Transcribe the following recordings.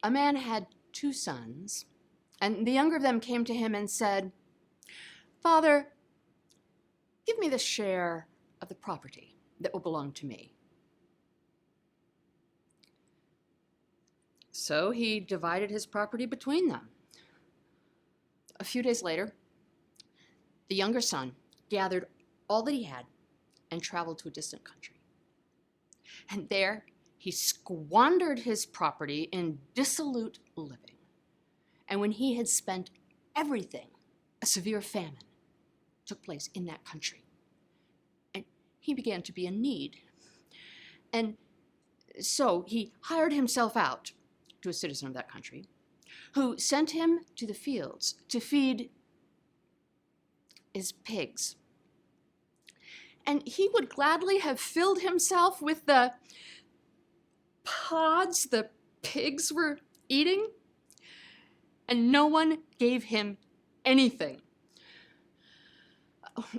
a man had 2 sons, and the younger of them came to him and said, "Father, give me the share of the property that will belong to me." So he divided his property between them. A few days later, the younger son gathered all that he had and traveled to a distant country. And there he squandered his property in dissolute living. And when he had spent everything, a severe famine took place in that country. And he began to be in need. And so he hired himself out to a citizen of that country, who sent him to the fields to feed his pigs. And he would gladly have filled himself with the pods the pigs were eating, and no one gave him anything.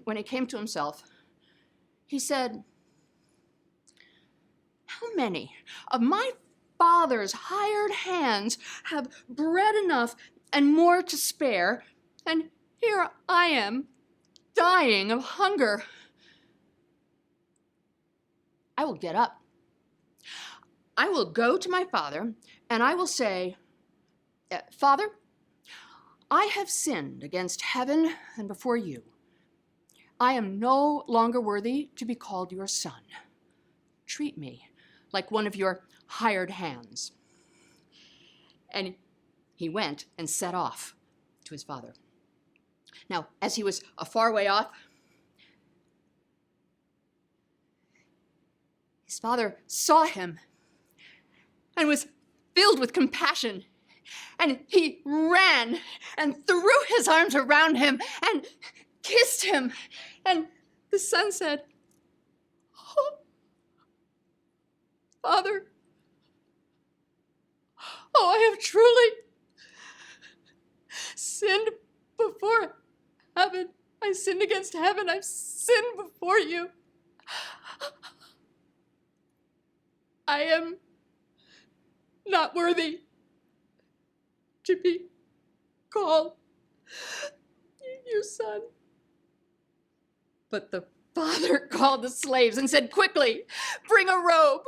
When he came to himself, he said, "How many of my father's hired hands have bread enough and more to spare, and here I am, dying of hunger? I will get up. I will go to my father, and I will say, 'Father, I have sinned against heaven and before you. I am no longer worthy to be called your son. Treat me like one of your hired hands.' And he went and set off to his father. Now, as he was a far way off, his father saw him and was filled with compassion. And he ran and threw his arms around him and kissed him. And the son said, 'Oh, Father, I have truly sinned before heaven. I sinned against heaven. I've sinned before you. I am not worthy to be called your son.' But the father called the slaves and said, 'Quickly, bring a robe,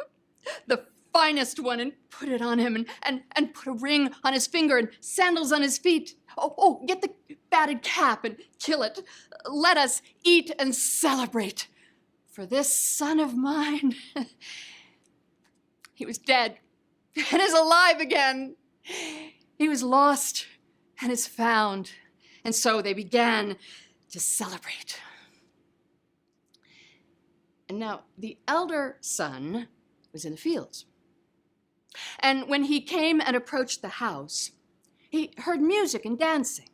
the finest one, and put it on him, and put a ring on his finger and sandals on his feet. Oh, get the fatted calf and kill it. Let us eat and celebrate. For this son of mine, he was dead and is alive again. He was lost and is found.' And so they began to celebrate. And now the elder son was in the fields. And when he came and approached the house, he heard music and dancing.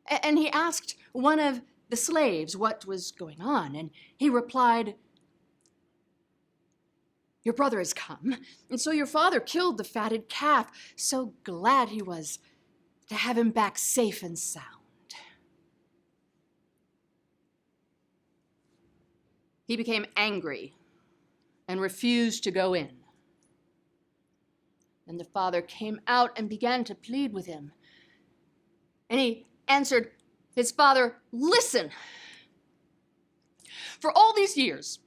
And he asked one of the slaves what was going on. And he replied, 'Your brother has come, and so your father killed the fatted calf. So glad he was to have him back safe and sound.' He became angry and refused to go in. Then the father came out and began to plead with him. And he answered his father, 'Listen, for all these years,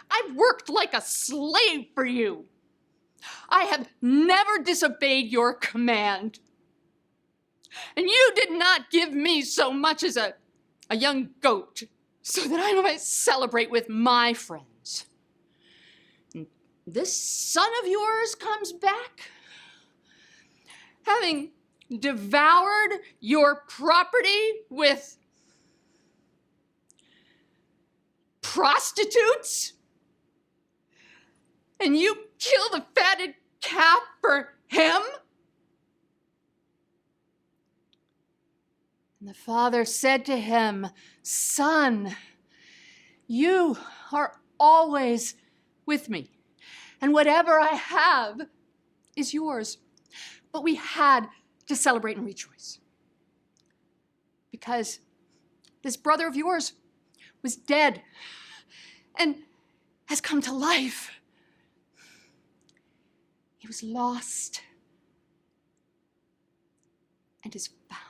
I've worked like a slave for you. I have never disobeyed your command. And you did not give me so much as a young goat so that I might celebrate with my friends. And this son of yours comes back, having devoured your property with prostitutes, and you kill the fatted calf for him?' And the father said to him, 'Son, you are always with me, and whatever I have is yours. But we had to celebrate and rejoice, because this brother of yours was dead and has come to life. He was lost and is found